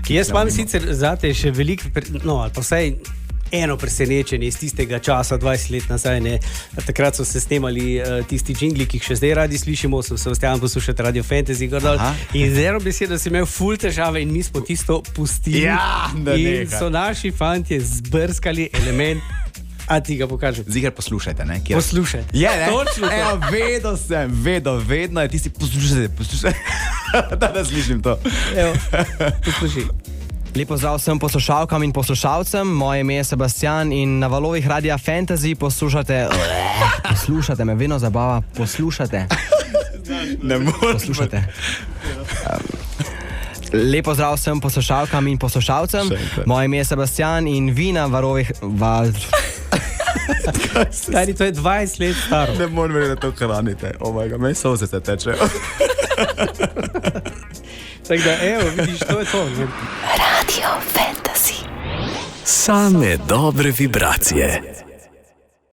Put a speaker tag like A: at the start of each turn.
A: Jaz imam sicer zate še veliko, ali pa vsaj eno presenečenje iz tistega časa, 20 let nazaj. Ne. Takrat so se snemali tisti džingli, ki jih še zdaj radi slišimo, sem se vstajal poslušati Radio Fantasy, in z eno besedo sem imel ful težave in mi smo tisto pustili.
B: Ja,
A: in so naši fantje zbrskali element. A ti ga pokažem.
B: Zigar poslušajte, ne?
A: Poslušaj.
B: Je, ne?
A: Točno to.
B: Vedno je tisti poslušajte. Da slišim to.
A: Evo, poslušaj.
C: Lepo zdrav vsem poslušalkam in poslušalcem. Moje ime je Sebastian in na valovih Radia Fantasy poslušate me, vedno zabava. Poslušate.
B: Ne morem.
C: Poslušate. Lepo zdrav vsem poslušalkam in poslušalcem. Moje ime je Sebastian in vi na valovih...
A: Stari, to je 20 let staro.
B: Ne morem verjeti, da to hranite. Meni solze se tečejo.
A: Tako da, evo, vidiš, to je to.
D: Radio Fantasy.
E: Same dobre vibracije.